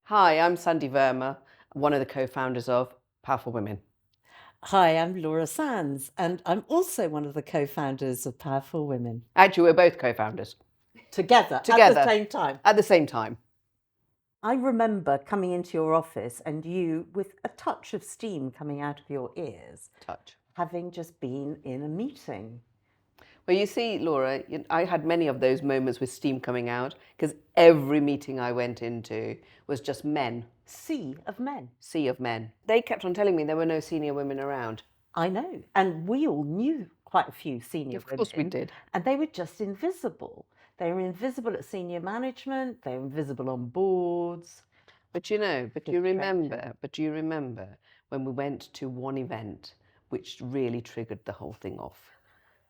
Hi, I'm Sandy Verma, one of the co-founders of Powerful Women. Hi, I'm Laura Sands, and I'm also one of the co-founders of Powerful Women. Actually, we're both co-founders Together, at the together same time. at the same time. I remember coming into your office and you, with a touch of steam coming out of your ears, Touch. having just been in a meeting. Well, you see, Laura, I had many of those moments with steam coming out because every meeting I went into was just men, Sea of men. sea of men. They kept on telling me there were no senior women around. I know. And we all knew quite a few senior Of course we women, did. and they were just invisible. They were invisible at senior management, they were invisible on boards. But you know, Frustrating. but you remember when we went to one event which really triggered the whole thing off?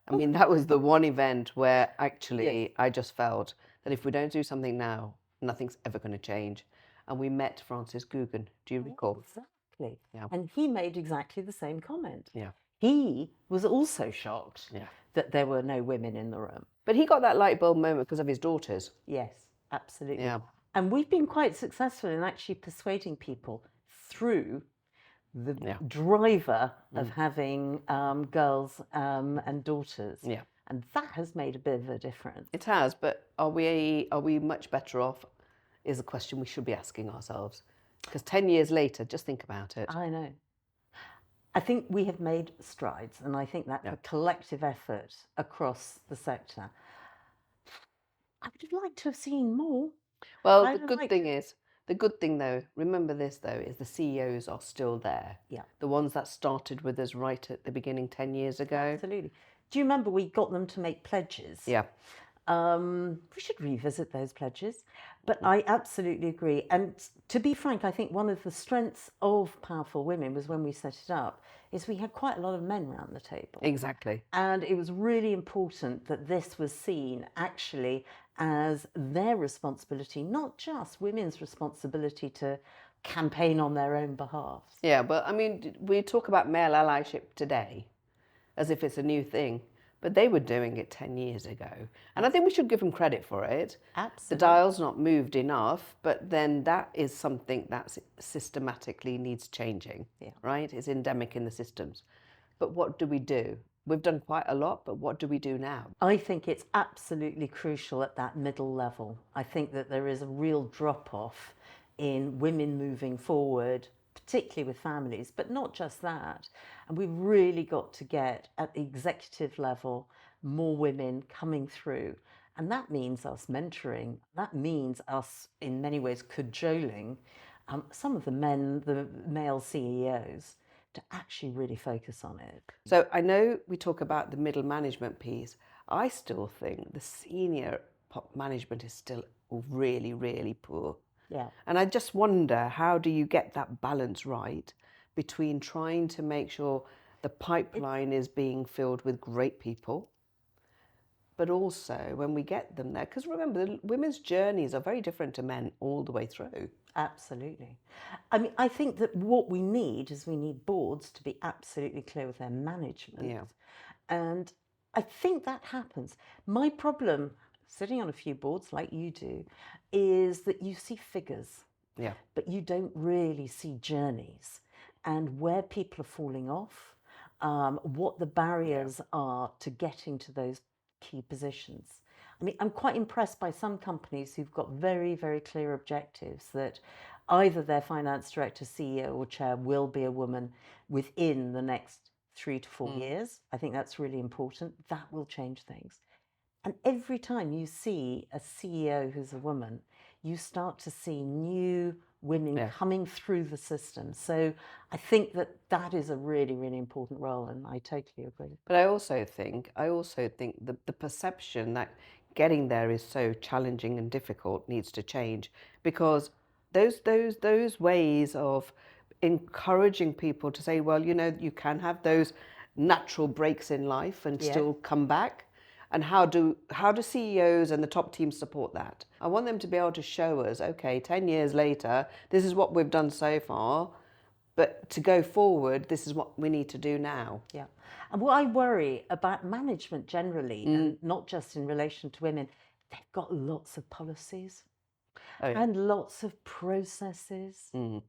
I mean, that was the one event where Yes. actually I just felt that if we don't do something now, nothing's ever going to change. And we met Francis Guggen. Do you recall? Exactly. Yeah, And he made exactly the same comment. yeah, He was also shocked yeah. that there were no women in the room. But he got that light bulb moment because of his daughters. Yes, absolutely. Yeah, And we've been quite successful in actually persuading people through the yeah, driver of having girls and daughters. yeah. And that has made a bit of a difference. It has, but are we much better off? Is a question we should be asking ourselves. Because 10 years later, just think about it. I know. I think we have made strides, and I think that's Yeah. a collective effort across the sector. I would have liked to have seen more. Well, the I'd have good liked thing to. is, the good thing though, remember this though, is the CEOs are still there. Yeah, The ones that started with us right at the beginning 10 years ago. absolutely. Do you remember we got them to make pledges? Yeah. We should revisit those pledges. But I absolutely agree. And to be frank, I think one of the strengths of Powerful Women was when we set it up, is we had quite a lot of men around the table. Exactly. And it was really important that this was seen actually as their responsibility, not just women's responsibility to campaign on their own behalf. Yeah, but I mean, we talk about male allyship today as if it's a new thing, but they were doing it 10 years ago. And I think we should give them credit for it. The Absolutely. dial's not moved enough, but then that is something that systematically needs changing, Yeah. right? It's endemic in the systems. But what do we do? We've done quite a lot, but what do we do now? I think it's absolutely crucial at that middle level. I think that there is a real drop off in women moving forward, particularly with families, but not just that. And we've really got to get at the executive level more women coming through. And that means us mentoring, that means us in many ways cajoling some of the male CEOs to actually really focus on it. So I know we talk about the middle management piece. I still think the senior management is still really, really poor. Yeah. And I just wonder, how do you get that balance right between trying to make sure the pipeline is being filled with great people, but also when we get them there, because remember, the women's journeys are very different to men all the way through. Absolutely. I mean, I think that what we need is we need boards to be absolutely clear with their management. Yeah. And I think that happens. My problem, sitting on a few boards like you do, is that you see figures, Yeah. but you don't really see journeys and where people are falling off, what the barriers are to getting to those key positions. I mean, I'm quite impressed by some companies who've got very, very clear objectives that either their finance director, CEO, or chair will be a woman within the next 3 to 4 years. I think that's really important. That will change things. And every time you see a CEO who's a woman, you start to see new women Yeah. coming through the system. So I think that that is a really, really important role, and I totally agree. But I also think the perception that getting there is so challenging and difficult needs to change, because those ways of encouraging people to say, well, you can have those natural breaks in life and Yeah. still come back. And how do CEOs and the top teams support that? I want them to be able to show us, okay, 10 years later, this is what we've done so far, but to go forward, this is what we need to do now. Yeah. And what I worry about management generally, and not just in relation to women, they've got lots of policies. Oh yeah. and lots of processes. Mm.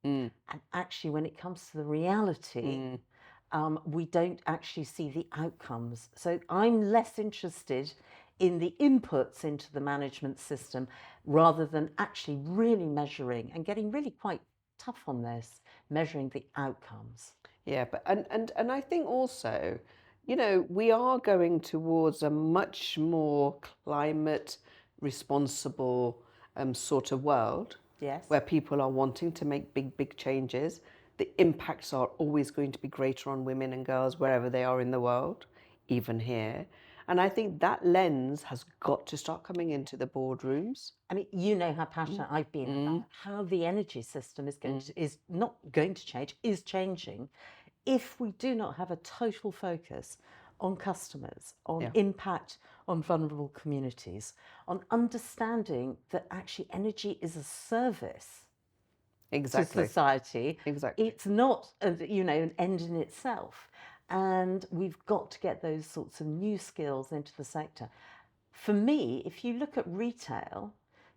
Mm. And actually, when it comes to the reality, Mm. we don't actually see the outcomes. So I'm less interested in the inputs into the management system rather than actually really measuring and getting really quite tough on this, measuring the outcomes. Yeah, but and I think also, we are going towards a much more climate responsible sort of world Yes. where people are wanting to make big changes. The impacts are always going to be greater on women and girls wherever they are in the world, even here. And I think that lens has got to start coming into the boardrooms. I mean, you know how Mm, passionate I've been mm, about how the energy system is mm. is not going to change, is changing if we do not have a total focus on customers, on Yeah, impact on vulnerable communities, on understanding that actually energy is a service to exactly, society. exactly. It's not, an end in itself. And we've got to get those sorts of new skills into the sector. For me, if you look at retail,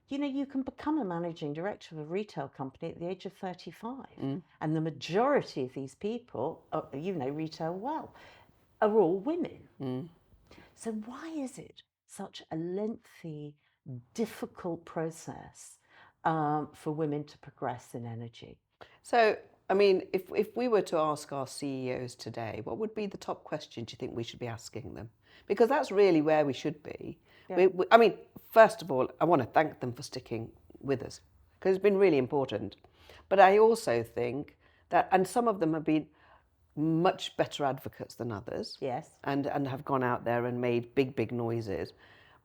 you can become a managing director of a retail company at the age of 35. Mm. And the majority of these people, retail well, are all women. Mm. So why is it such a lengthy, difficult process for women to progress in energy? So, I mean, if we were to ask our CEOs today, what would be the top question do you think we should be asking them? Because that's really where we should be. Yeah. I mean, first of all, I want to thank them for sticking with us because it's been really important. But I also think that, and some of them have been much better advocates than others Yes. and have gone out there and made big noises.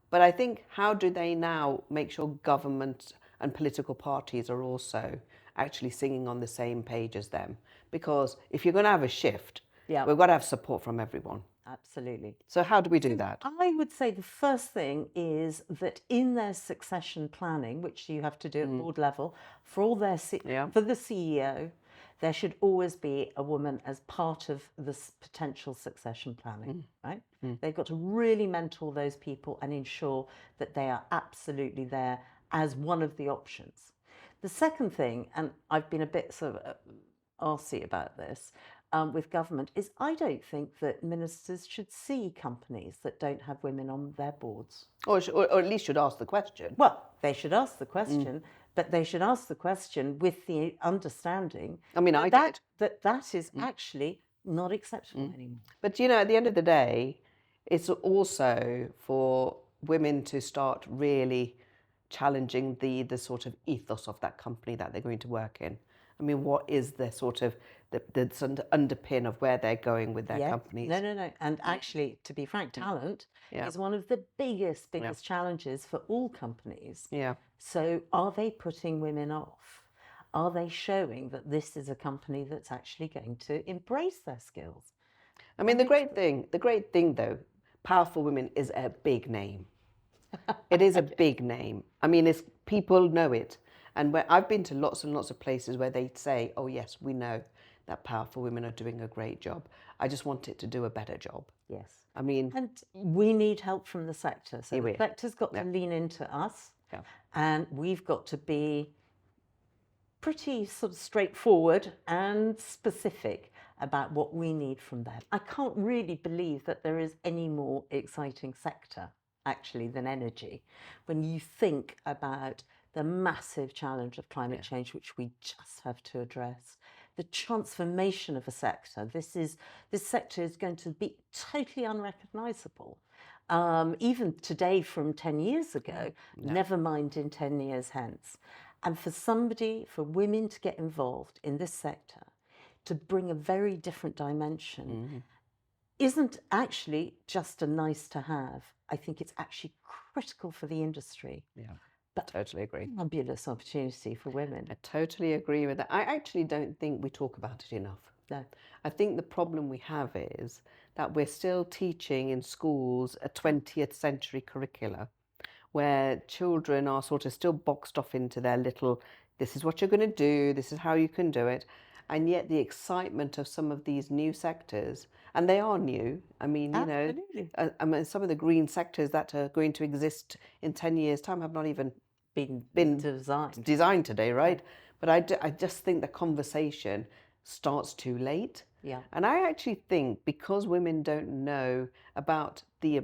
But I think how do they now make sure government and political parties are also actually singing on the same page as them? Because if you're going to have a shift, Yeah. we've got to have support from everyone. Absolutely. So how do we do So that? I would say the first thing is that in their succession planning, which you have to do at board level, for all their Yeah. for the CEO, there should always be a woman as part of this potential succession planning, right? They've got to really mentor those people and ensure that they are absolutely there as one of the options. The second thing, and I've been a bit sort of arsy about this, with government is I don't think that ministers should see companies that don't have women on their boards. Or at least should ask the question. Well, they should ask the question, but they should ask the question with the understanding I mean, I that did. that is actually not acceptable anymore. But at the end of the day, it's also for women to start really challenging the sort of ethos of that company that they're going to work in. I mean, what is the sort of the underpin of where they're going with their Yeah, companies? no. And actually, to be frank, talent Yeah, is one of the yeah, biggest challenges for all companies. yeah. So, are they putting women off? Are they showing that this is a company that's actually going to embrace their skills? I mean, And the great thing though, powerful women is a big name. It is a big name. I mean, it's people know it, and where I've been to lots and lots of places where they say, "Oh yes, we know that powerful women are doing a great job. I just want it to do a better job." yes, I mean, and we need help from the sector. So here the we are. sector's got to Yeah, lean into us, yeah. and we've got to be pretty sort of straightforward and specific about what we need from them. I can't really believe that there is any more exciting sector actually than energy when you think about the massive challenge of climate change which we just have to address, the transformation of a sector. This sector is going to be totally unrecognizable, even today from 10 years ago, never mind in 10 years hence. And for women to get involved in this sector, to bring a very different dimension, isn't actually just a nice to have. I think it's actually critical for the industry. Yeah, But totally agree. fabulous opportunity for women. I totally agree with that. I actually don't think we talk about it enough. No. I think the problem we have is that we're still teaching in schools a 20th century curricula where children are sort of still boxed off into their little, this is what you're going to do, this is how you can do it. And yet the excitement of some of these new sectors, and they are new. I mean, Absolutely. I mean, some of the green sectors that are going to exist in 10 years' time have not even been designed. today, right? But I just think the conversation starts too late. Yeah. And I actually think because women don't know about the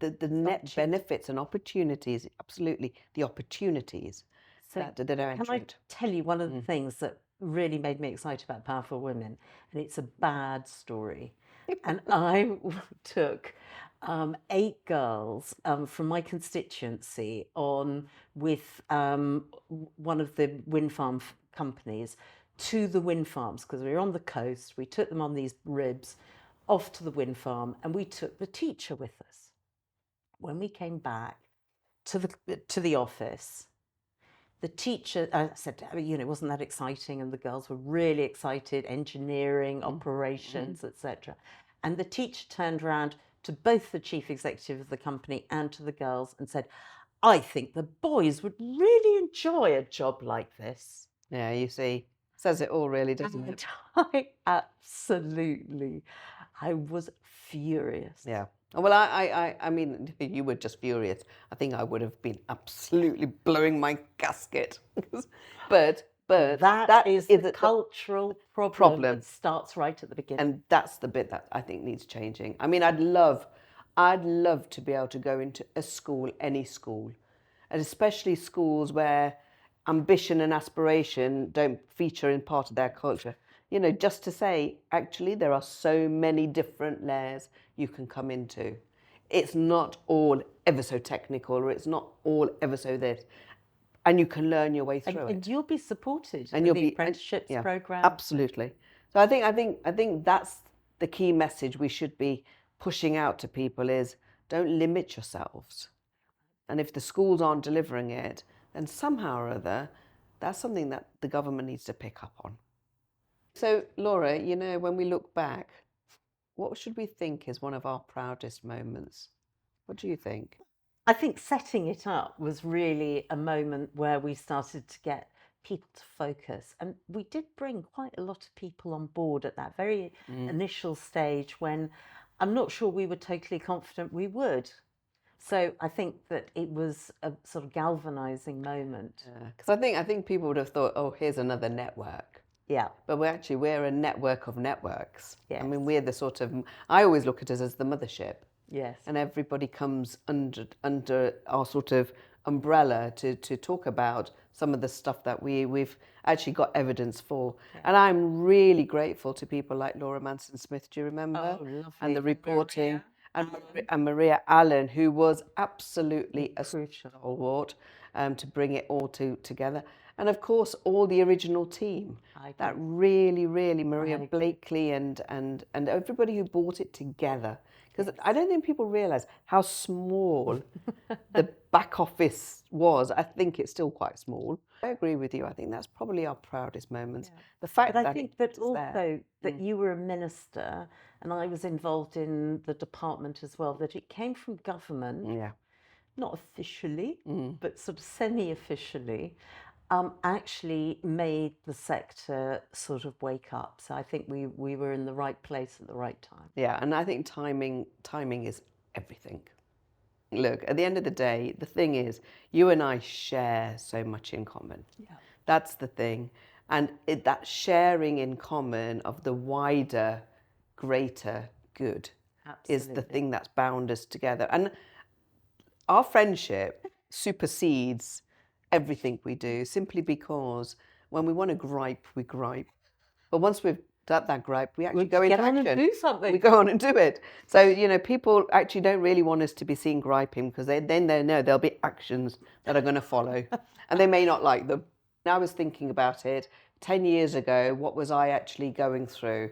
net cheap. benefits and opportunities, absolutely, the opportunities So that they're can I entrant. tell you one of the things that really made me excited about Powerful Women? And it's a bad story. And I took 8 girls from my constituency on with one of the wind farm companies to the wind farms because we were on the coast. We took them on these ribs off to the wind farm and we took the teacher with us. When we came back to the office, the teacher said, wasn't that exciting? And the girls were really excited, engineering, operations, etc. And the teacher turned around to both the chief executive of the company and to the girls and said, I think the boys would really enjoy a job like this. Yeah, you see, says it all, really, doesn't And it? I was furious. Yeah. Well, I mean, you were just furious. I think I would have been absolutely blowing my gasket. but That is the the cultural problem problem. that starts right at the beginning. And that's the bit that I think needs changing. I mean, I'd love to be able to go into a school, any school, and especially schools where ambition and aspiration don't feature in part of their culture. You know, just to say, actually, there are so many different layers you can come into. It's not all ever so technical, or it's not all ever so this, and you can learn your way through And it. you'll be supported And with you'll the be apprenticeships yeah, program. absolutely. So I think that's the key message we should be pushing out to people is don't limit yourselves. And if the schools aren't delivering it, then somehow or other, that's something that the government needs to pick up on. So, Laura, you know, when we look back, what should we think is one of our proudest moments? What do you think? I think setting it up was really a moment where we started to get people to focus. And we did bring quite a lot of people on board at that very initial stage when I'm not sure we were totally confident we would. So I think that it was a sort of galvanizing moment. Because I think people would have thought, oh, here's another network. Yeah. But we're a network of networks. Yes. I mean, we're the sort of, I always look at us as the mothership. Yes. And everybody comes under our sort of umbrella to talk about some of the stuff that we've actually got evidence for. Yeah. And I'm really grateful to people like Laura Manson-Smith, do you remember? Oh, lovely. And the reporting. And Maria Allen, who was absolutely a stalwart to bring it all together. And of course, all the original team. That really, Maria Blakely and everybody who brought it together. Because I don't think people realise how small the back office was. I think it's still quite small. I agree with you. I think that's probably our proudest moments. Yeah. The fact but that I think that also that you were a minister and I was involved in the department as well, that it came from government, not officially, but sort of semi-officially, actually made the sector sort of wake up. So I think we were in the right place at the right time. Yeah, and I think timing is everything. Look, at the end of the day, the thing is, you and I share so much in common. Yeah. That's the thing. And that sharing in common of the wider, greater good is the thing that's bound us together. And our friendship supersedes everything we do simply because when we want to gripe, we gripe. But once we've done that gripe, we actually go into action. And do something. We go on and do it. So, you know, people actually don't really want us to be seen griping because then they know there'll be actions that are going to follow and they may not like them. And I was thinking about it 10 years ago, what was I actually going through?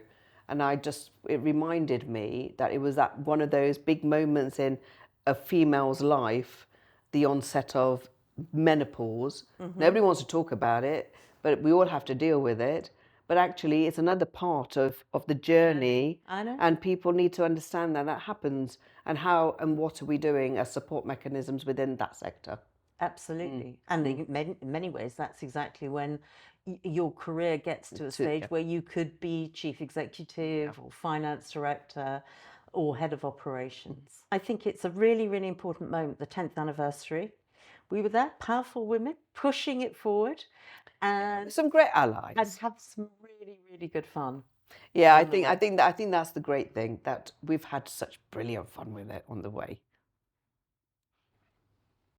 And it reminded me that it was that one of those big moments in a female's life, the onset of menopause. Nobody wants to talk about it, but we all have to deal with it. But actually, it's another part of the journey. I know. And people need to understand that happens and how and what are we doing as support mechanisms within that sector. Absolutely. And in many ways, that's exactly when your career gets to a stage where you could be chief executive or finance director or head of operations. I think it's a really, really important moment, the 10th anniversary. we were there, powerful women pushing it forward, and Some great and allies. have some really, really good fun Yeah, along the way. I think that's the great thing, that we've had such brilliant fun with it on the way.